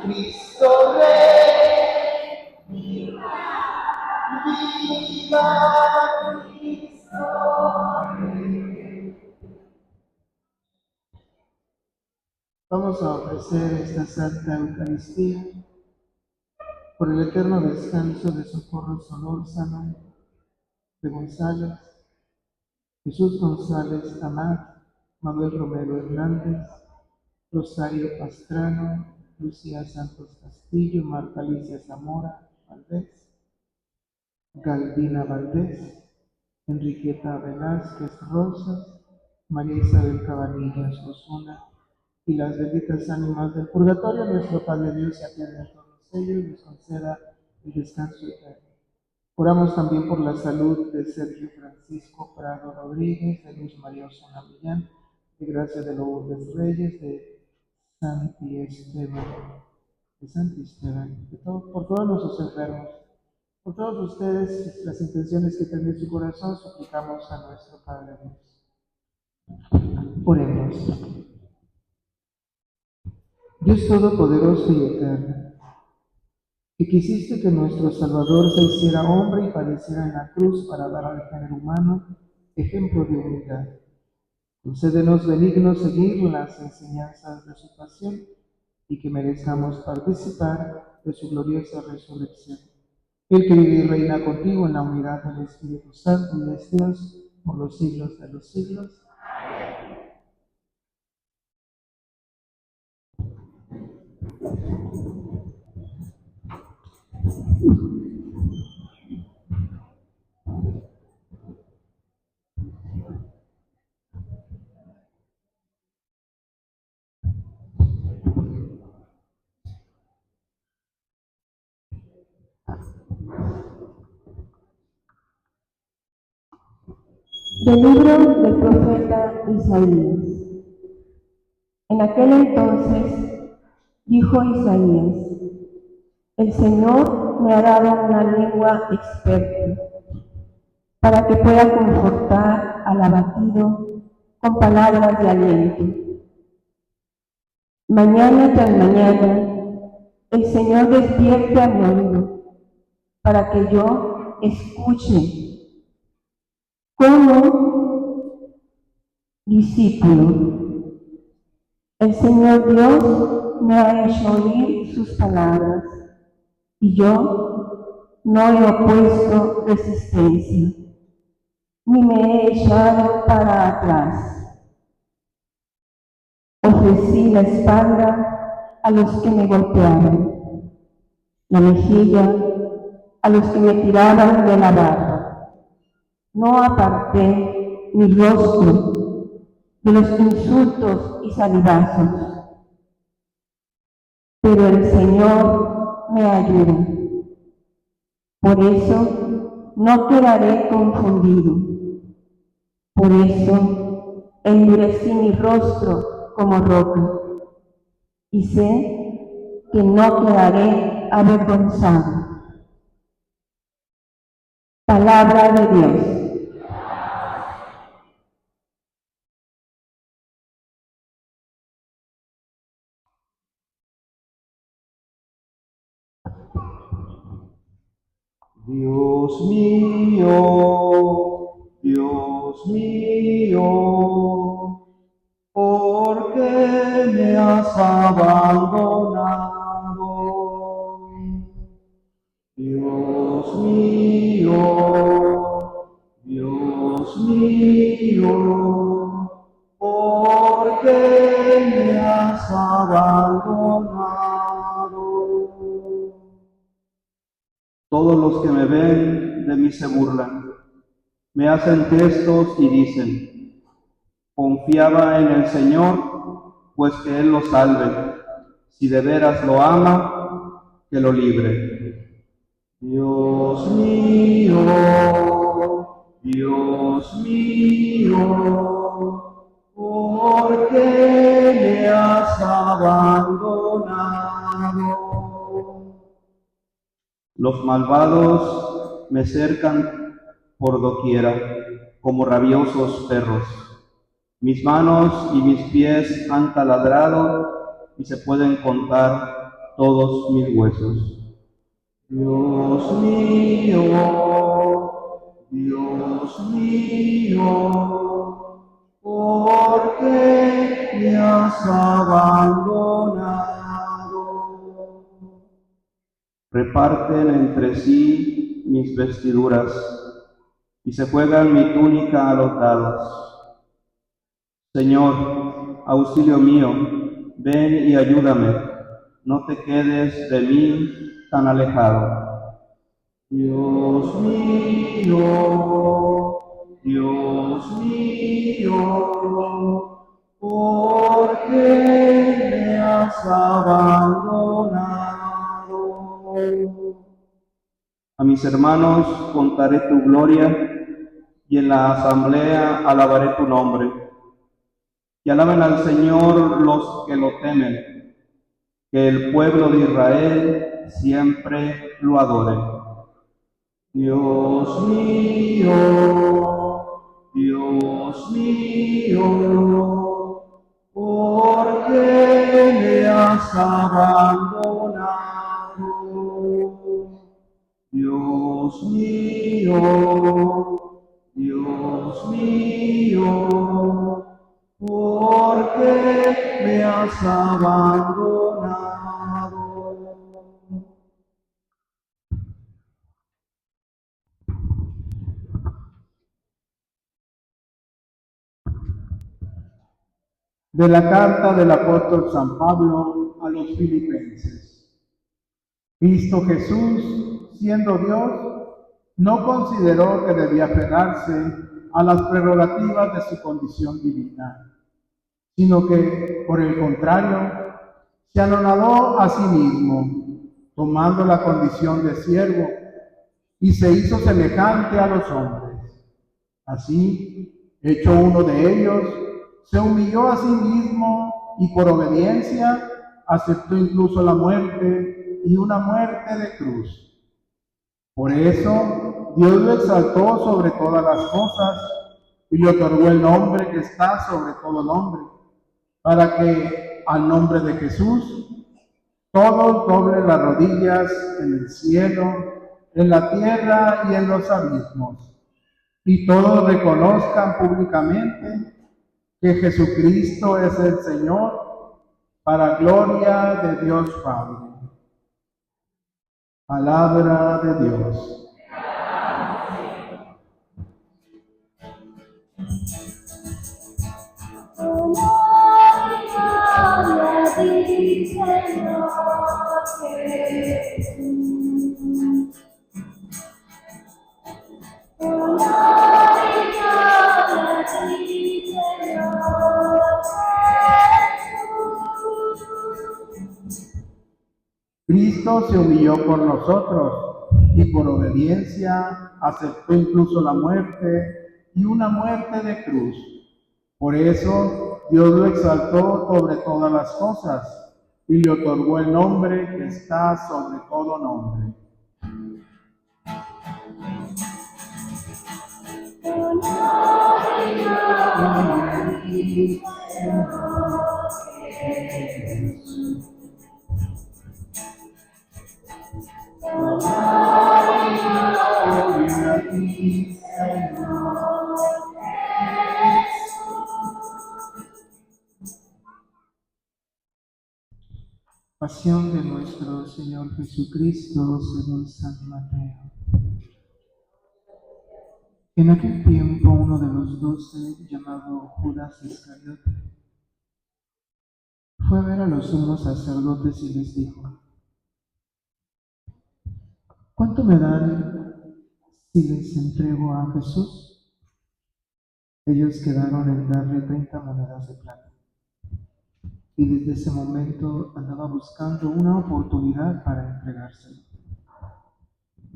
Cristo Rey, viva Cristo Rey. Vamos a ofrecer esta Santa Eucaristía por el eterno descanso de Socorro Solórzano, de González, Jesús González Amat, Manuel Romero Hernández, Rosario Pastrano, Lucía Santos Castillo, Marta Alicia Zamora Valdés, Galdina Valdés, Enriqueta Velázquez Rosas, María Isabel Cabanillas Osuna, y las benditas ánimas del purgatorio. Nuestro Padre Dios se apiade de todos ellos y les conceda el descanso eterno. Oramos también por la salud de Sergio Francisco Prado Rodríguez, de Luz María Osuna Millán, de Gracia de Lourdes Reyes, de Santi Esteban, por todos nuestros enfermos, por todos ustedes, las intenciones que tienen en su corazón, suplicamos a nuestro Padre Dios. Oremos. Dios Todopoderoso y Eterno, que quisiste que nuestro Salvador se hiciera hombre y padeciera en la cruz para dar al género humano ejemplo de humildad. Concédenos benigno seguir las enseñanzas de su pasión y que merezcamos participar de su gloriosa resurrección. El que vive y reina contigo en la unidad del Espíritu Santo y es Dios por los siglos de los siglos. Del libro del profeta Isaías. En aquel entonces dijo Isaías: el Señor me ha dado una lengua experta, para que pueda confortar al abatido con palabras de aliento. Mañana tras mañana, el Señor despierta mi oído, para que yo escuche. Como discípulo, el Señor Dios me ha hecho oír sus palabras, y yo no he opuesto resistencia, ni me he echado para atrás. Ofrecí la espalda a los que me golpeaban, la mejilla a los que me tiraban de la barra. No aparté mi rostro de los insultos y salivazos, pero el Señor me ayuda. Por eso no quedaré confundido. Por eso endurecí mi rostro como roca, y sé que no quedaré avergonzado. Palabra de Dios. Dios mío, ¿por qué me has abandonado? Dios mío, ¿por qué me has abandonado? Todos los que me ven de mí se burlan, me hacen gestos y dicen: confiaba en el Señor, pues que Él lo salve. Si de veras lo ama, que lo libre. Dios mío, ¿por qué me has abandonado? Los malvados me cercan por doquiera, como rabiosos perros. Mis manos y mis pies han taladrado y se pueden contar todos mis huesos. Dios mío, ¿por qué me has abandonado? Reparten entre sí mis vestiduras y se juegan mi túnica a los lados. Señor, auxilio mío, ven y ayúdame, no te quedes de mí tan alejado. Dios mío, ¿por qué me has abandonado? A mis hermanos contaré tu gloria y en la asamblea alabaré tu nombre. Que alaben al Señor los que lo temen, que el pueblo de Israel siempre lo adore. Dios mío, ¿por qué me has abandonado? Dios mío, ¿por qué me has abandonado? De la carta del apóstol San Pablo a los Filipenses. Cristo Jesús, siendo Dios, no consideró que debía aferrarse a las prerrogativas de su condición divina, sino que, por el contrario, se anonadó a sí mismo, tomando la condición de siervo, y se hizo semejante a los hombres. Así, hecho uno de ellos, se humilló a sí mismo y por obediencia aceptó incluso la muerte y una muerte de cruz. Por eso Dios lo exaltó sobre todas las cosas y le otorgó el nombre que está sobre todo nombre, para que al nombre de Jesús todos doblen las rodillas en el cielo, en la tierra y en los abismos, y todos reconozcan públicamente que Jesucristo es el Señor, para gloria de Dios Padre. Palabra de Dios. Cristo se humilló por nosotros y por obediencia aceptó incluso la muerte y una muerte de cruz. Por eso Dios lo exaltó sobre todas las cosas y le otorgó el nombre que está sobre todo nombre. Pasión de nuestro Señor Jesucristo según San Mateo. En aquel tiempo uno de los 12, llamado Judas Iscariote, fue a ver a los sumos sacerdotes y les dijo: ¿cuánto me dan si les entrego a Jesús? Ellos quedaron en darle 30 monedas de plata. Y desde ese momento andaba buscando una oportunidad para entregárselo.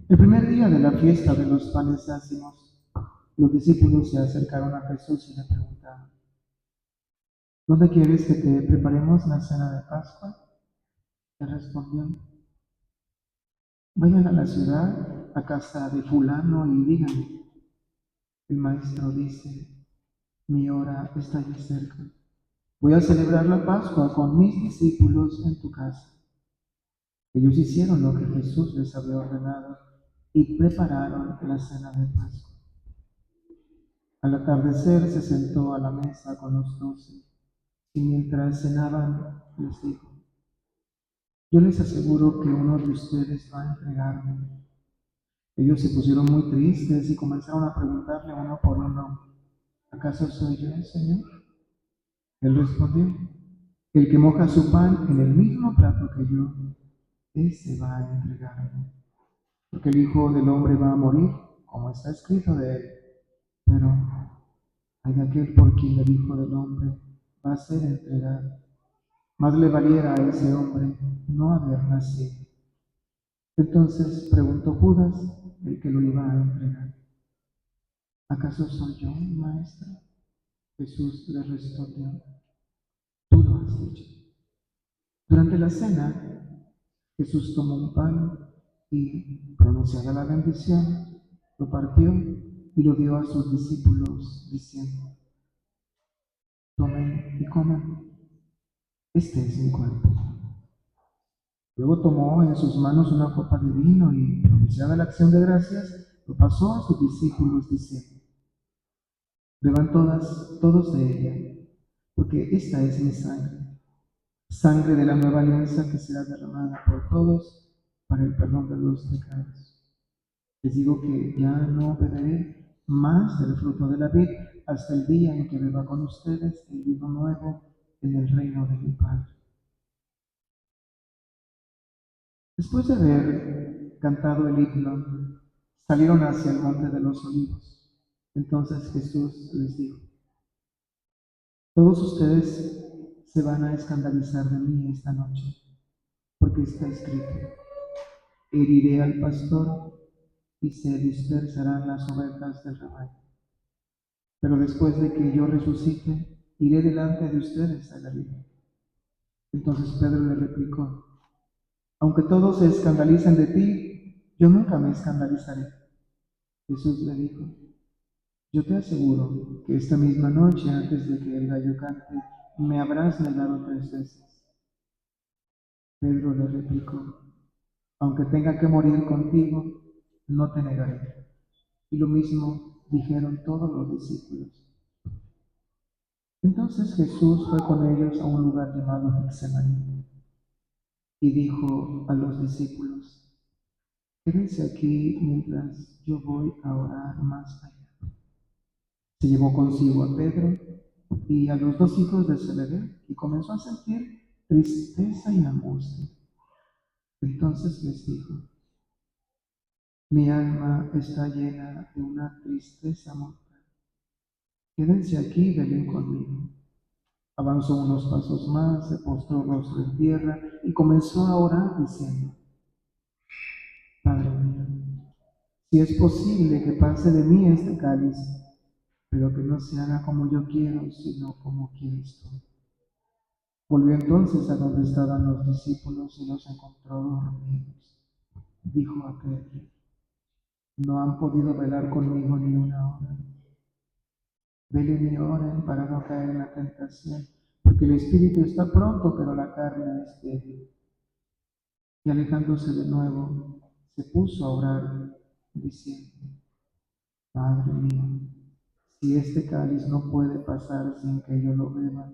El primer día de la fiesta de los panes ácimos, los discípulos se acercaron a Jesús y le preguntaron: ¿dónde quieres que te preparemos la cena de Pascua? Él respondió: vayan a la ciudad, a casa de fulano, y díganle: El Maestro dice, mi hora está ya cerca. Voy a celebrar la Pascua con mis discípulos en tu casa. Ellos hicieron lo que Jesús les había ordenado y prepararon la cena de Pascua. Al atardecer se sentó a la mesa con los 12 y mientras cenaban les dijo, yo les aseguro que uno de ustedes va a entregarme. Ellos se pusieron muy tristes y comenzaron a preguntarle uno por uno, ¿acaso soy yo, Señor? Él respondió, el que moja su pan en el mismo plato que yo, ese va a entregarme. Porque el Hijo del Hombre va a morir, como está escrito de él. Pero hay de aquel por quien el Hijo del Hombre va a ser entregado. Más le valiera a ese hombre no haber nacido. Entonces preguntó Judas, el que lo iba a entregar, ¿acaso soy yo, maestro? Jesús le respondió, tú lo has dicho. Durante la cena, Jesús tomó un pan y, pronunciada la bendición, lo partió y lo dio a sus discípulos, diciendo, tomen y coman, este es mi cuerpo. Luego tomó en sus manos una copa de vino y, pronunciada la acción de gracias, lo pasó a sus discípulos, diciendo, beban todos de ella, porque esta es mi sangre, sangre de la nueva alianza que será derramada por todos para el perdón de los pecados. Les digo que ya no beberé más del fruto de la vid hasta el día en que beba con ustedes el vino nuevo en el reino de mi Padre. Después de haber cantado el himno, salieron hacia el monte de los olivos. Entonces Jesús les dijo, todos ustedes se van a escandalizar de mí esta noche, porque está escrito, heriré al pastor y se dispersarán las ovejas del rebaño. Pero después de que yo resucite, iré delante de ustedes a Galilea. Entonces Pedro le replicó, aunque todos se escandalicen de ti, yo nunca me escandalizaré. Jesús le dijo, yo te aseguro que esta misma noche, antes de que el gallo cante, me habrás negado 3 veces. Pedro le replicó, aunque tenga que morir contigo, no te negaré. Y lo mismo dijeron todos los discípulos. Entonces Jesús fue con ellos a un lugar llamado Getsemaní y dijo a los discípulos, quédense aquí mientras yo voy a orar más allá. Se llevó consigo a Pedro y a los 2 hijos de Zebedeo y comenzó a sentir tristeza y angustia. Entonces les dijo, mi alma está llena de una tristeza mortal. Quédense aquí y velen conmigo. Avanzó unos pasos más, se postró rostro en tierra y comenzó a orar diciendo, Padre mío, si es posible que pase de mí este cáliz, pero que no se haga como yo quiero, sino como quieres tú. Volvió entonces a donde estaban los discípulos y los encontró dormidos. Dijo a Pedro, no han podido velar conmigo ni una hora. Velen y oren para no caer en la tentación, porque el espíritu está pronto, pero la carne es débil. Y alejándose de nuevo, se puso a orar, diciendo, Padre mío, si este cáliz no puede pasar sin que yo lo beba,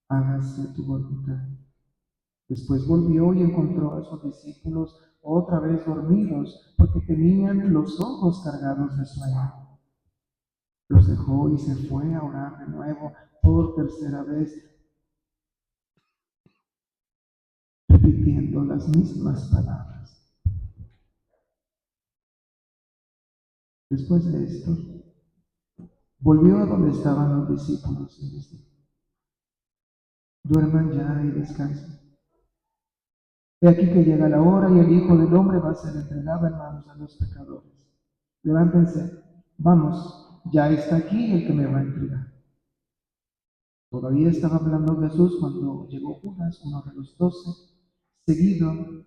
hágase tu voluntad. Después volvió y encontró a sus discípulos otra vez dormidos, porque tenían los ojos cargados de sueño. Los dejó y se fue a orar de nuevo por tercera vez, repitiendo las mismas palabras. Después de esto, volvió a donde estaban los discípulos y les dijo, duerman ya y descansen. He aquí que llega la hora y el Hijo del Hombre va a ser entregado en manos de los pecadores. Levántense, vamos, ya está aquí el que me va a entregar. Todavía estaba hablando Jesús cuando llegó Judas, uno de los 12, seguido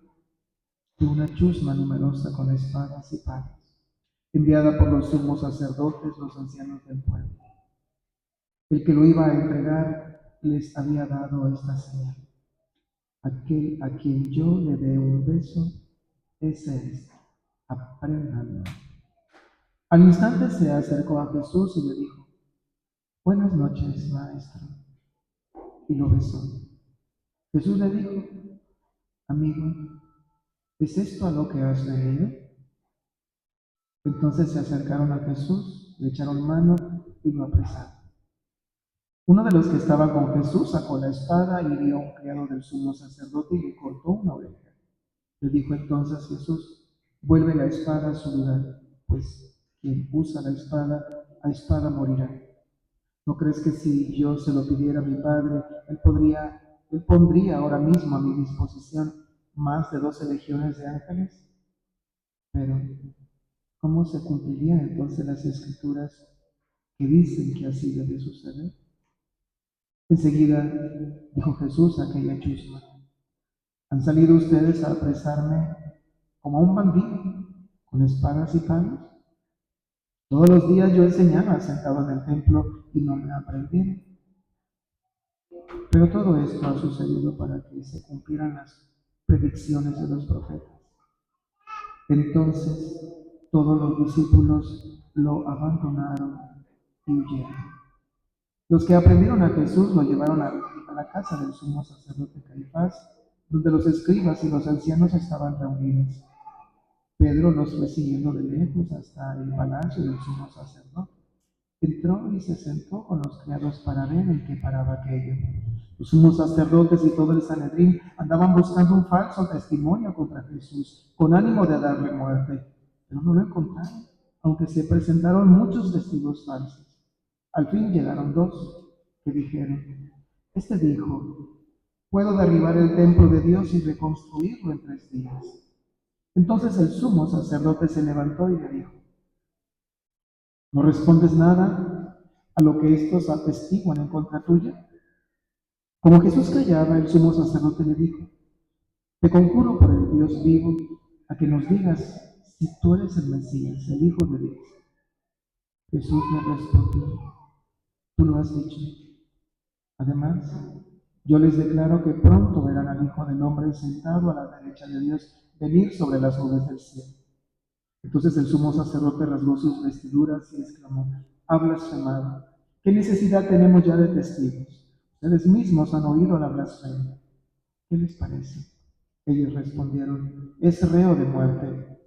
de una chusma numerosa con espadas y palos. enviada por los sumos sacerdotes, los ancianos del pueblo. El que lo iba a entregar les había dado esta señal: aquel a quien yo le dé un beso, ese es, apréndanlo. Al instante se acercó a Jesús y le dijo: buenas noches, maestro, y lo besó. Jesús le dijo: amigo, ¿es esto a lo que has venido? Entonces se acercaron a Jesús, le echaron mano y lo apresaron. Uno de los que estaba con Jesús sacó la espada y hirió a un criado del sumo sacerdote y le cortó una oreja. Le dijo entonces Jesús: vuelve la espada a su lugar, pues quien usa la espada, a espada morirá. ¿No crees que si yo se lo pidiera a mi Padre, él pondría ahora mismo a mi disposición más de 12 legiones de ángeles? Pero, ¿cómo se cumplirían entonces las escrituras que dicen que así debe suceder? Enseguida dijo Jesús a aquella chusma: ¿han salido ustedes a apresarme como a un bandido, con espadas y palos? Todos los días yo enseñaba sentado en el templo y no me aprendieron. Pero todo esto ha sucedido para que se cumplieran las predicciones de los profetas. Entonces todos los discípulos lo abandonaron y huyeron. Los que aprendieron a Jesús lo llevaron a la casa del sumo sacerdote Caifás, donde los escribas y los ancianos estaban reunidos. Pedro los fue siguiendo de lejos hasta el palacio del sumo sacerdote. Entró y se sentó con los criados para ver en qué paraba aquello. Los sumos sacerdotes y todo el Sanedrín andaban buscando un falso testimonio contra Jesús, con ánimo de darle muerte, pero no lo encontraron, aunque se presentaron muchos testigos falsos. Al fin llegaron dos que dijeron: este dijo, puedo derribar el templo de Dios y reconstruirlo en 3 días. Entonces el sumo sacerdote se levantó y le dijo: ¿no respondes nada a lo que estos atestiguan en contra tuya? Como Jesús callaba, el sumo sacerdote le dijo: te conjuro por el Dios vivo a que nos digas si tú eres el Mesías, el Hijo de Dios. Jesús le respondió: tú lo has dicho. Además, yo les declaro que pronto verán al Hijo del Hombre sentado a la derecha de Dios venir sobre las nubes del cielo. Entonces el sumo sacerdote rasgó sus vestiduras y exclamó: ha blasfemado. ¿Qué necesidad tenemos ya de testigos? Ustedes mismos han oído la blasfemia. ¿Qué les parece? Ellos respondieron: es reo de muerte.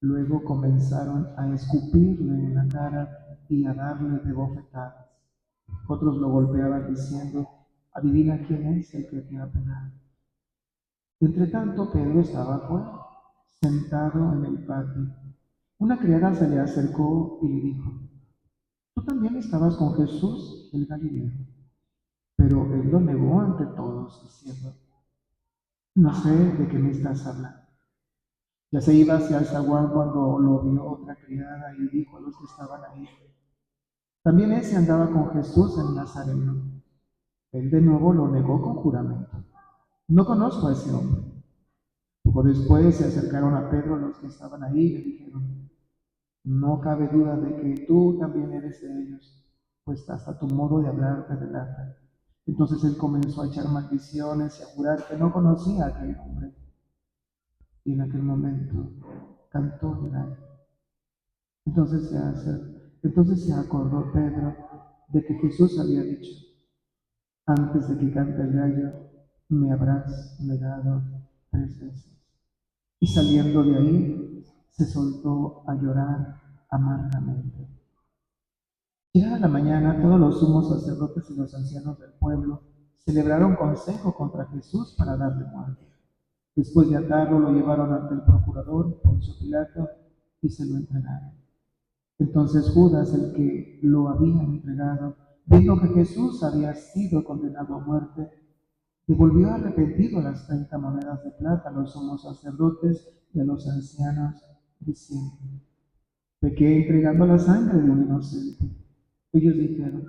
Luego comenzaron a escupirle en la cara y a darle de bofetadas. Otros lo golpeaban diciendo: adivina quién es el que te ha pegado. Entre tanto, Pedro estaba afuera, sentado en el patio. Una criada se le acercó y le dijo: tú también estabas con Jesús, el Galileo. Pero él lo negó ante todos, diciendo: no sé de qué me estás hablando. Ya se iba hacia el zaguán cuando lo vio otra criada y dijo a los que estaban ahí: también ese andaba con Jesús el Nazareno. Él de nuevo lo negó con juramento: no conozco a ese hombre. Poco después se acercaron a Pedro los que estaban ahí y le dijeron: no cabe duda de que tú también eres de ellos, pues hasta tu modo de hablar te delata. Entonces él comenzó a echar maldiciones y a jurar que no conocía a aquel hombre. Y en aquel momento cantó el gallo. Entonces se acordó Pedro de que Jesús había dicho: antes de que cante el gallo, me habrás negado 3 veces. Y saliendo de ahí, se soltó a llorar amargamente. Llegada la mañana, todos los sumos sacerdotes y los ancianos del pueblo celebraron consejo contra Jesús para darle muerte. Después de atarlo, lo llevaron ante el procurador, Poncio Pilato, y se lo entregaron. Entonces Judas, el que lo había entregado, viendo que Jesús había sido condenado a muerte, devolvió arrepentido las 30 monedas de plata a los sumos sacerdotes y a los ancianos, diciendo: pequé entregando la sangre de un inocente. Ellos dijeron: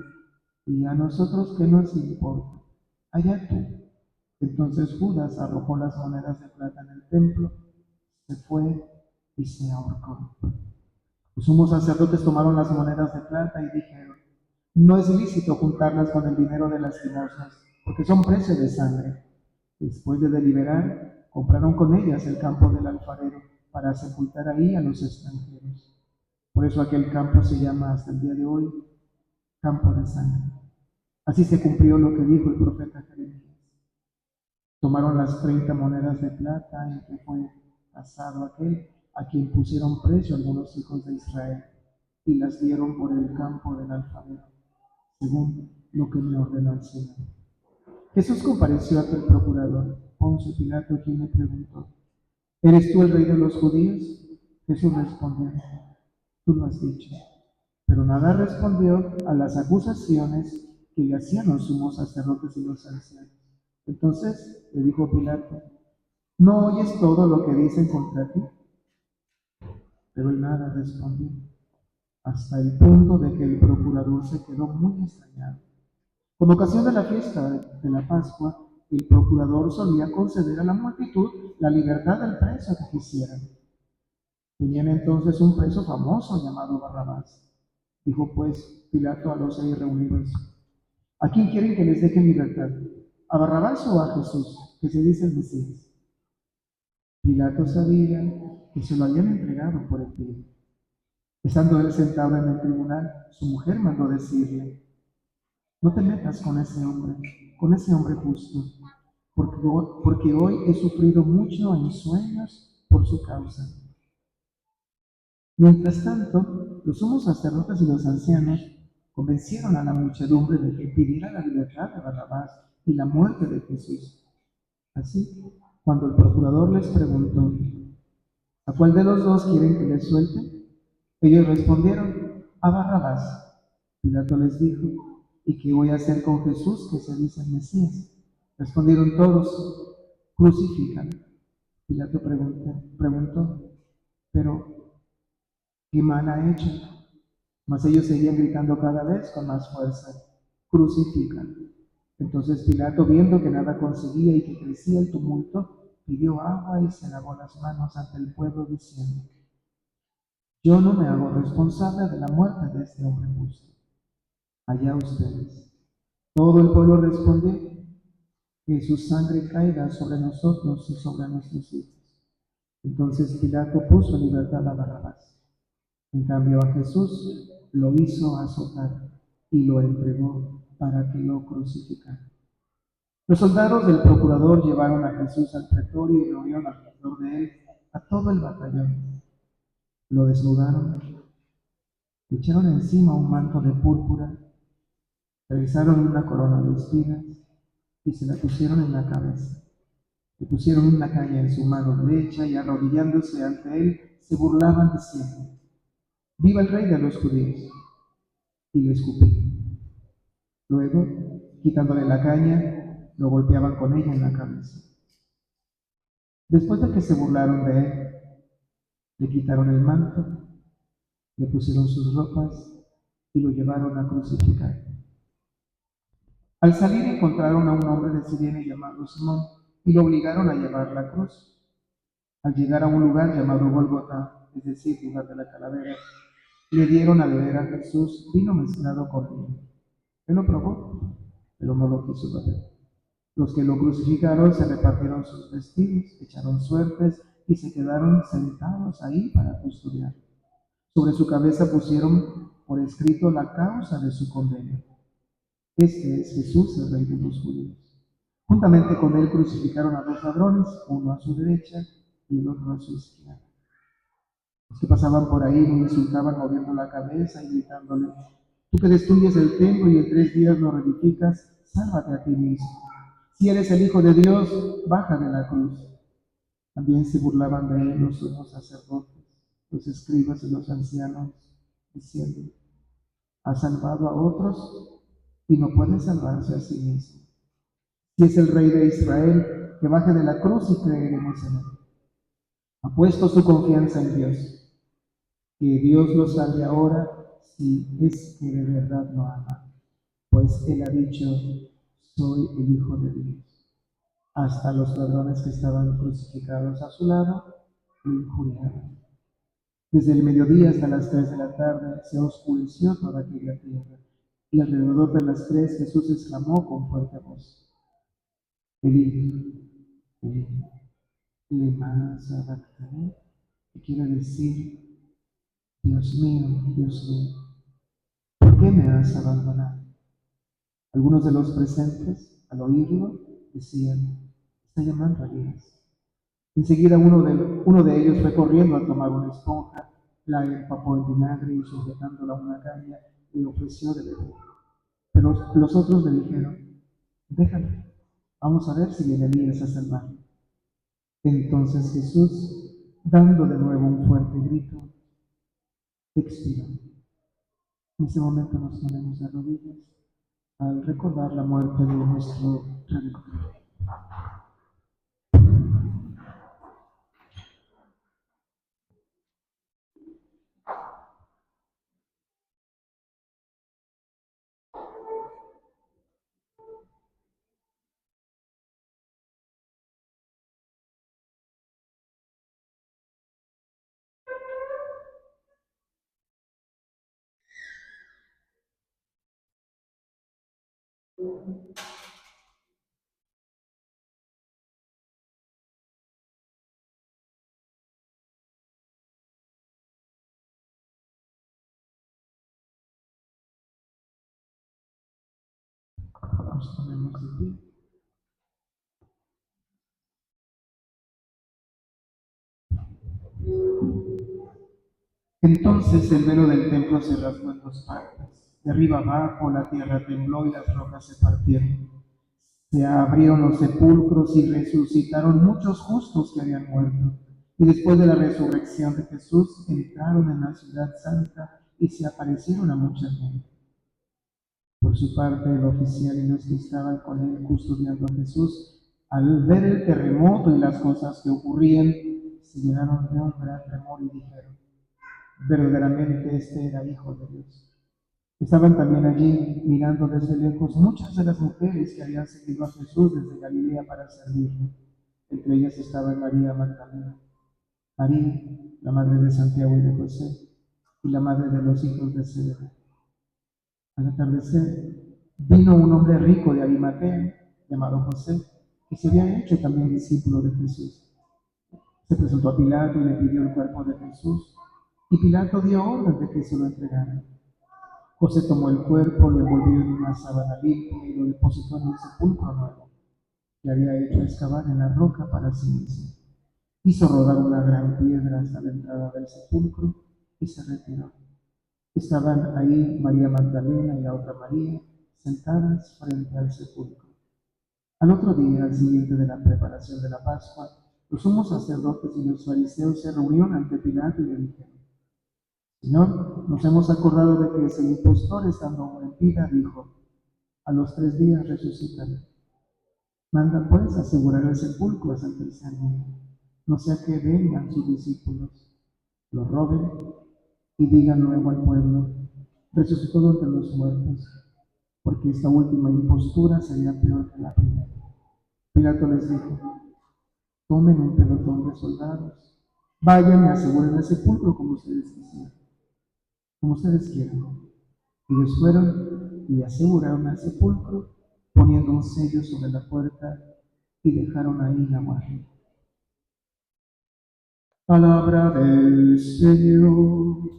¿y a nosotros qué nos importa? Allá tú. Entonces Judas arrojó las monedas de plata en el templo, se fue y se ahorcó. Los sumos sacerdotes tomaron las monedas de plata y dijeron: no es lícito juntarlas con el dinero de las limosnas, porque son precio de sangre. Después de deliberar, compraron con ellas el campo del alfarero para sepultar ahí a los extranjeros. Por eso aquel campo se llama hasta el día de hoy campo de sangre. Así se cumplió lo que dijo el profeta Jeremías. Tomaron las 30 monedas de plata en que fue tasado aquel a quien pusieron precio algunos hijos de Israel, y las dieron por el campo del alfarero, según lo que me ordenó el Señor. Jesús compareció ante el procurador Poncio Pilato, quien le preguntó: ¿eres tú el rey de los judíos? Jesús respondió: tú lo has dicho. Pero nada respondió a las acusaciones que le hacían los sumos sacerdotes y los ancianos. Entonces le dijo Pilato: ¿no oyes todo lo que dicen contra ti? Pero él nada respondió, hasta el punto de que el procurador se quedó muy extrañado. Con ocasión de la fiesta de la Pascua, el procurador solía conceder a la multitud la libertad del preso que quisieran. Tenían entonces un preso famoso llamado Barrabás. Dijo pues Pilato a los 6 reunidos: ¿a quién quieren que les deje en libertad? ¿A Barrabás o a Jesús, que se dice el Mesías? Pilato sabía que se lo habían entregado por el pie. Estando él sentado en el tribunal, su mujer mandó decirle: no te metas con ese hombre justo, porque hoy he sufrido mucho en sueños por su causa. Mientras tanto, los sumos sacerdotes y los ancianos convencieron a la muchedumbre de que pidiera la libertad de Barrabás y la muerte de Jesús. Así, cuando el procurador les preguntó: ¿a cuál de los dos quieren que les suelte? Ellos respondieron: a Barrabás. Pilato les dijo: ¿y qué voy a hacer con Jesús, que se dice el Mesías? Respondieron todos: crucifícalo. Pilato preguntó: ¿pero qué mal ha hecho? Mas ellos seguían gritando cada vez con más fuerza: crucifícalo. Entonces Pilato, viendo que nada conseguía y que crecía el tumulto, pidió agua y se lavó las manos ante el pueblo, diciendo: yo no me hago responsable de la muerte de este hombre justo. Allá ustedes. Todo el pueblo respondió: que su sangre caiga sobre nosotros y sobre nuestros hijos. Entonces Pilato puso en libertad a Barrabás. En cambio a Jesús lo hizo azotar y lo entregó para que lo crucificara. Los soldados del procurador llevaron a Jesús al pretorio y reunieron alrededor de él a todo el batallón. Lo desnudaron, le echaron encima un manto de púrpura, realizaron una corona de espinas y se la pusieron en la cabeza. Le pusieron una caña en su mano derecha y arrodillándose ante él se burlaban diciendo: ¡viva el rey de los judíos! Y le escupían. Luego, quitándole la caña, lo golpeaban con ella en la cabeza. Después de que se burlaron de él, le quitaron el manto, le pusieron sus ropas y lo llevaron a crucificar. Al salir encontraron a un hombre de Sirene llamado Simón y lo obligaron a llevar la cruz. Al llegar a un lugar llamado Gólgota, es decir, lugar de la calavera, le dieron a beber a Jesús vino mezclado con vino. Él lo probó, pero no lo quiso beber. Los que lo crucificaron se repartieron sus vestidos, echaron suertes y se quedaron sentados ahí para custodiar. Sobre su cabeza pusieron por escrito la causa de su condena: este es Jesús, el rey de los judíos. Juntamente con él crucificaron a 2 ladrones, uno a su derecha y el otro a su izquierda. Los que pasaban por ahí lo insultaban moviendo la cabeza y gritándole: tú que destruyes el templo y en 3 días lo reedificas, sálvate a ti mismo. Si eres el Hijo de Dios, baja de la cruz. También se burlaban de él los sumos sacerdotes, los escribas y los ancianos, diciendo: ha salvado a otros y no puede salvarse a sí mismo. Si es el Rey de Israel, que baje de la cruz y creeremos en él. Ha puesto su confianza en Dios. Que Dios lo salve ahora, si es que de verdad lo ama, pues él ha dicho: soy el Hijo de Dios. Hasta los ladrones que estaban crucificados a su lado lo injuriaban. Desde el mediodía hasta las 3 de la tarde se oscureció toda aquella tierra, y alrededor de las 3 Jesús exclamó con fuerte voz: Elí, Elí, lema sabactani, que quiere decir: Dios mío, ¿por qué me has abandonado? Algunos de los presentes, al oírlo, decían: está llamando a Elías. Enseguida uno de ellos fue corriendo a tomar una esponja, la empapó en vinagre y sujetándola a una caña le ofreció de beber. Pero los otros le dijeron: déjalo, vamos a ver si viene Elías a salvarlo. Entonces Jesús, dando de nuevo un fuerte grito, expiró. En ese momento nos ponemos de rodillas al recordar la muerte de nuestro Redentor. Nos ponemos de pie. Entonces el velo del templo se rasgó en dos partes. De arriba abajo la tierra tembló y las rocas se partieron. Se abrieron los sepulcros y resucitaron muchos justos que habían muerto. Y después de la resurrección de Jesús entraron en la ciudad santa y se aparecieron a mucha gente. Por su parte, el oficial y los que estaban con él custodiando a Jesús, al ver el terremoto y las cosas que ocurrían, se llenaron de un gran temor y dijeron: verdaderamente este era Hijo de Dios. Estaban también allí mirando desde lejos muchas de las mujeres que habían seguido a Jesús desde Galilea para servirlo. Entre ellas estaba María Magdalena, María, la madre de Santiago y de José, y la madre de los hijos de Zebedeo. Al atardecer, vino un hombre rico de Arimatea, llamado José, que se había hecho también discípulo de Jesús. Se presentó a Pilato y le pidió el cuerpo de Jesús, y Pilato dio orden de que se lo entregaran. José tomó el cuerpo, lo envolvió en una sábana limpia y lo depositó en un sepulcro nuevo que había hecho excavar en la roca para sí mismo. Hizo rodar una gran piedra hasta la entrada del sepulcro y se retiró. Estaban ahí María Magdalena y la otra María sentadas frente al sepulcro. Al otro día, al siguiente de la preparación de la Pascua, los sumos sacerdotes y los fariseos se reunieron ante Pilato y le dijeron: Señor, nos hemos acordado de que ese impostor, estando en vida, dijo: a los 3 días resucitaré. Manda pues asegurar el sepulcro hasta el tercer día, no sea que vengan sus discípulos, lo roben y digan luego al pueblo: resucitó de entre los muertos, porque esta última impostura sería peor que la primera. Pilato les dijo: tomen un pelotón de soldados, vayan y aseguren el sepulcro como ustedes quieran. Ellos fueron y aseguraron el sepulcro, poniendo un sello sobre la puerta, y dejaron ahí la muerte. Palabra del Señor.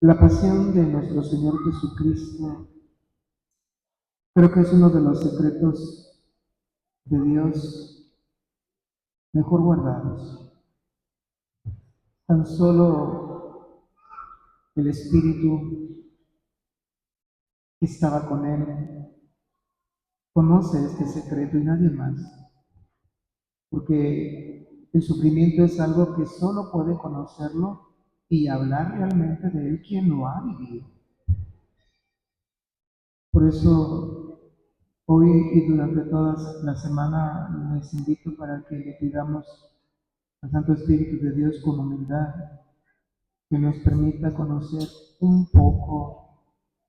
La pasión de nuestro Señor Jesucristo creo que es uno de los secretos de Dios mejor guardados. Tan solo el Espíritu que estaba con Él conoce este secreto y nadie más, porque el sufrimiento es algo que solo puede conocerlo y hablar realmente de él quien lo ha vivido. Por eso, hoy y durante toda la semana les invito para que le pidamos al Santo Espíritu de Dios con humildad que nos permita conocer un poco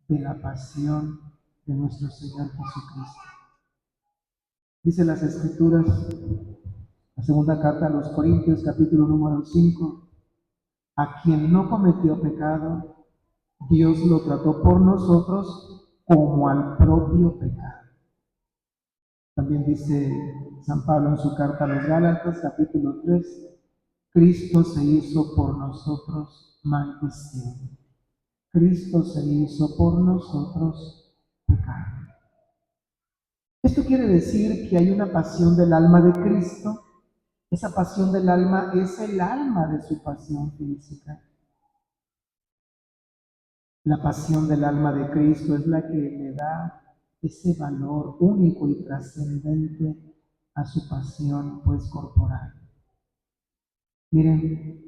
de la pasión de nuestro Señor Jesucristo. Dice las Escrituras, la segunda carta a los Corintios, capítulo número 5, a quien no cometió pecado, Dios lo trató por nosotros como al propio pecado. También dice San Pablo en su carta a los Gálatas, capítulo 3, Cristo se hizo por nosotros maldición. Cristo se hizo por nosotros pecado. Esto quiere decir que hay una pasión del alma de Cristo. Esa pasión del alma es el alma de su pasión física. La pasión del alma de Cristo es la que le da ese valor único y trascendente a su pasión, pues, corporal. Miren,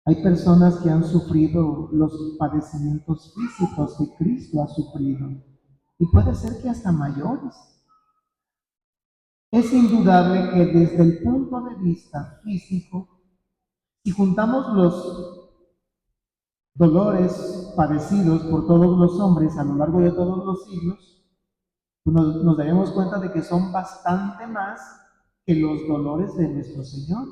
hay personas que han sufrido los padecimientos físicos que Cristo ha sufrido, y puede ser que hasta mayores. Es indudable que desde el punto de vista físico, si juntamos los dolores padecidos por todos los hombres a lo largo de todos los siglos, pues nos daremos cuenta de que son bastante más que los dolores de nuestro Señor,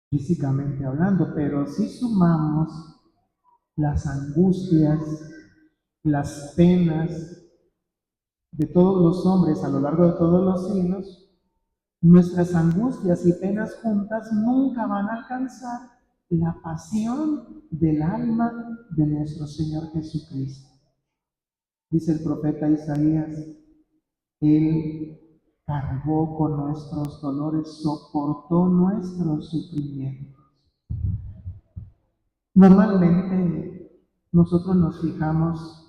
físicamente hablando. Pero si sumamos las angustias, las penas de todos los hombres a lo largo de todos los siglos, nuestras angustias y penas juntas nunca van a alcanzar la pasión del alma de nuestro Señor Jesucristo. Dice el profeta Isaías, Él cargó con nuestros dolores, soportó nuestros sufrimientos. Normalmente nosotros nos fijamos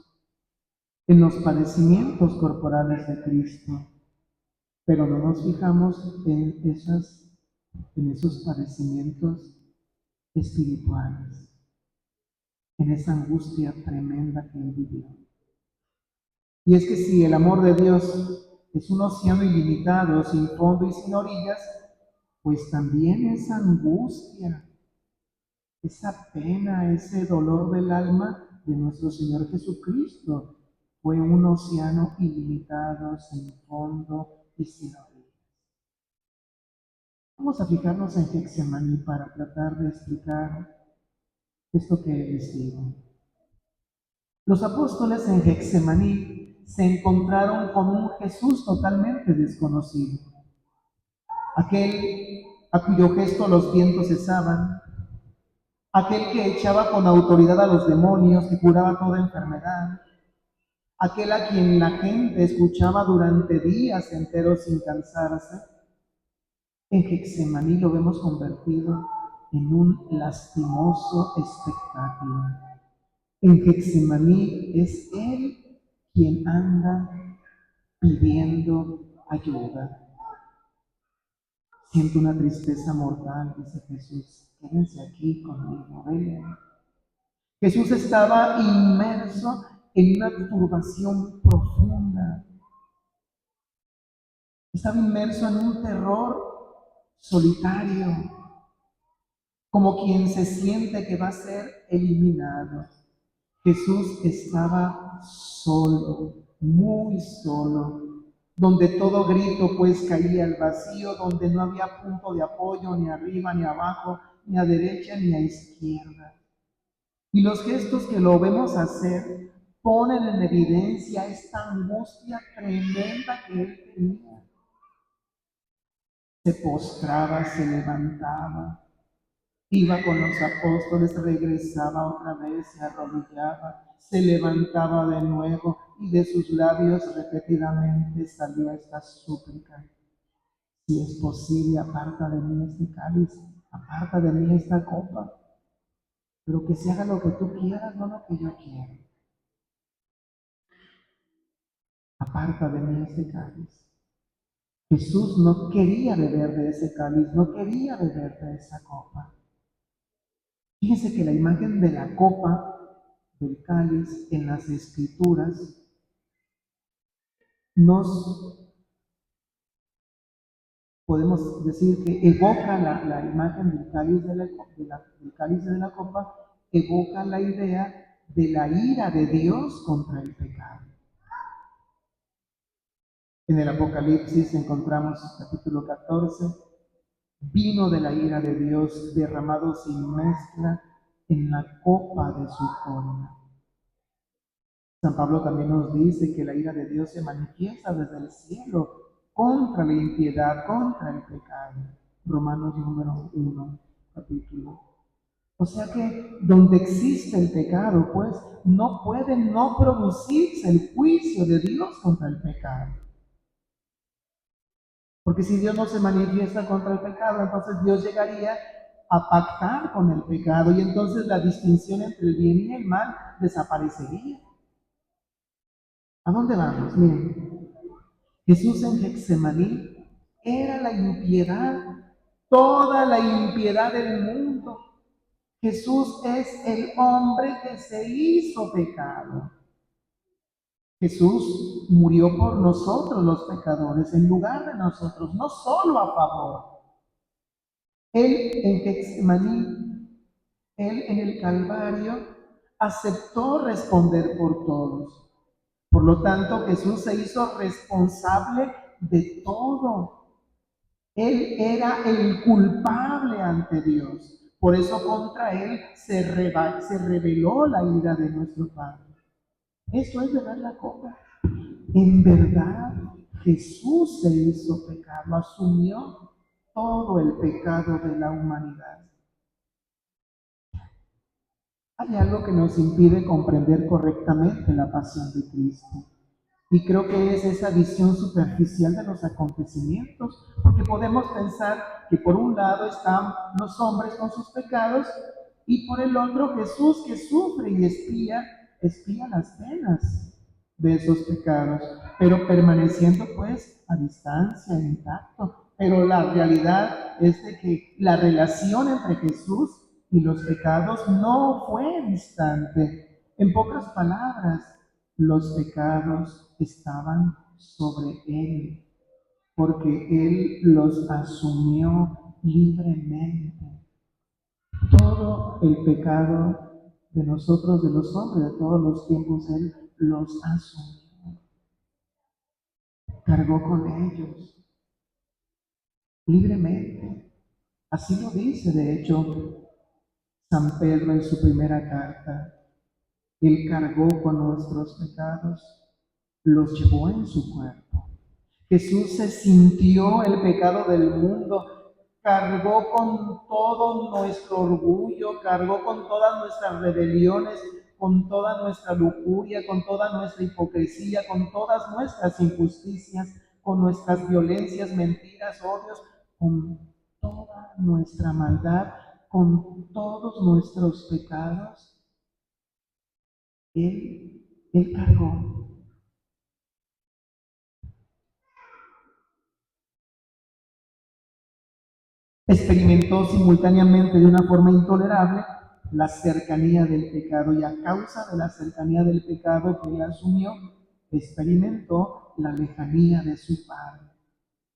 en los padecimientos corporales de Cristo, pero no nos fijamos en esos padecimientos espirituales, en esa angustia tremenda que él vivió. Y es que si el amor de Dios es un océano ilimitado, sin fondo y sin orillas, pues también esa angustia, esa pena, ese dolor del alma de nuestro Señor Jesucristo fue un océano ilimitado, sin fondo y sin orillas. Vamos a fijarnos en Getsemaní para tratar de explicar esto que les digo. Los apóstoles en Getsemaní se encontraron con un Jesús totalmente desconocido, aquel a cuyo gesto los vientos cesaban, aquel que echaba con autoridad a los demonios, que curaba toda enfermedad, aquel a quien la gente escuchaba durante días enteros sin cansarse. En Getsemaní lo vemos convertido en un lastimoso espectáculo. En Getsemaní es Él quien anda pidiendo ayuda. Siento una tristeza mortal, dice Jesús. Quédense aquí conmigo, ven. Jesús estaba inmerso en una turbación profunda. Estaba inmerso en un terror solitario, como quien se siente que va a ser eliminado. Jesús estaba solo, muy solo, donde todo grito pues caía al vacío, donde no había punto de apoyo ni arriba ni abajo, ni a derecha ni a izquierda. Y los gestos que lo vemos hacer ponen en evidencia esta angustia tremenda que él tenía. Se postraba, se levantaba, iba con los apóstoles, regresaba otra vez, se arrodillaba, se levantaba de nuevo y de sus labios repetidamente salió esta súplica. Si es posible, aparta de mí este cáliz, aparta de mí esta copa, pero que se haga lo que tú quieras, no lo que yo quiero. aparta de mí este cáliz. Jesús no quería beber de ese cáliz, no quería beber de esa copa. Fíjense que la imagen de la copa, del cáliz, en las Escrituras, nos podemos decir que evoca la imagen del cáliz del cáliz de la copa, evoca la idea de la ira de Dios contra el pecado. En el Apocalipsis encontramos capítulo 14, vino de la ira de Dios derramado sin mezcla en la copa de su cólera. San Pablo también nos dice que la ira de Dios se manifiesta desde el cielo contra la impiedad, contra el pecado. Romanos número 1, capítulo. O sea que donde existe el pecado, pues no puede no producirse el juicio de Dios contra el pecado. Porque si Dios no se manifiesta contra el pecado, entonces Dios llegaría a pactar con el pecado y entonces la distinción entre el bien y el mal desaparecería. ¿A dónde vamos? Miren, Jesús en Getsemaní era la impiedad, toda la impiedad del mundo. Jesús es el hombre que se hizo pecado. Jesús murió por nosotros los pecadores, en lugar de nosotros, no solo a favor. Él en Getsemaní, Él en el Calvario, aceptó responder por todos. Por lo tanto, Jesús se hizo responsable de todo. Él era el culpable ante Dios. Por eso contra Él se reveló la ira de nuestro Padre. Esto es beber la copa. En verdad, Jesús se hizo pecado, asumió todo el pecado de la humanidad. Hay algo que nos impide comprender correctamente la pasión de Cristo. Y creo que es esa visión superficial de los acontecimientos, porque podemos pensar que por un lado están los hombres con sus pecados y por el otro Jesús que sufre y espía las penas de esos pecados, pero permaneciendo pues a distancia, intacto. Pero la realidad es de que la relación entre Jesús y los pecados no fue distante. En pocas palabras, los pecados estaban sobre Él, porque Él los asumió libremente. Todo el pecado de nosotros, de los hombres, de todos los tiempos, Él los asumió. Cargó con ellos libremente. Así lo dice, de hecho, San Pedro en su primera carta. Él cargó con nuestros pecados, los llevó en su cuerpo. Jesús se sintió el pecado del mundo, cargó con todo nuestro orgullo, cargó con todas nuestras rebeliones, con toda nuestra lujuria, con toda nuestra hipocresía, con todas nuestras injusticias, con nuestras violencias, mentiras, odios, con toda nuestra maldad, con todos nuestros pecados. Él cargó. Experimentó simultáneamente de una forma intolerable la cercanía del pecado y a causa de la cercanía del pecado que él asumió, experimentó la lejanía de su Padre.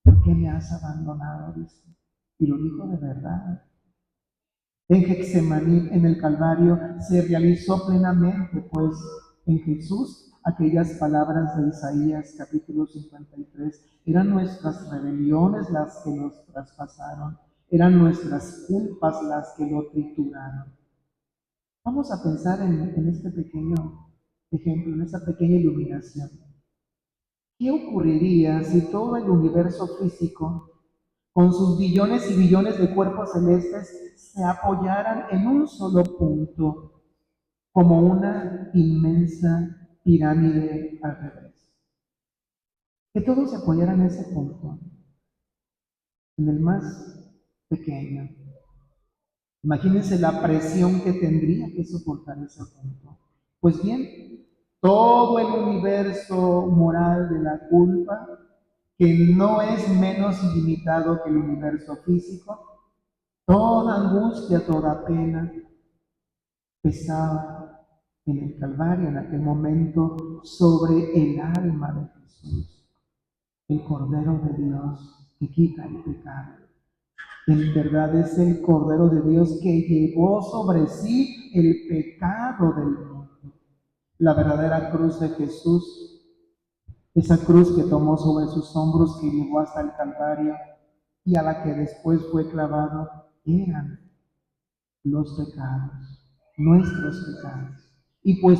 ¿Por qué me has abandonado? Dice. Y lo dijo de verdad. En Getsemaní, en el Calvario, se realizó plenamente, pues, en Jesús aquellas palabras de Isaías capítulo 53. Eran nuestras rebeliones las que nos traspasaron, eran nuestras culpas las que lo trituraron. Vamos a pensar en este pequeño ejemplo, en esta pequeña iluminación. ¿Qué ocurriría si todo el universo físico, con sus billones y billones de cuerpos celestes, se apoyaran en un solo punto, como una inmensa pirámide al revés? Que todos se apoyaran en ese punto, en el más pequeño. Imagínense la presión que tendría que soportar ese punto. Pues bien, todo el universo moral de la culpa, que no es menos ilimitado que el universo físico, toda angustia, toda pena, pesaba en el Calvario en aquel momento sobre el alma de Jesús, el Cordero de Dios que quita el pecado. En verdad es el Cordero de Dios que llevó sobre sí el pecado del mundo. La verdadera cruz de Jesús, esa cruz que tomó sobre sus hombros, que llevó hasta el Calvario y a la que después fue clavado, eran los pecados, nuestros pecados. Y pues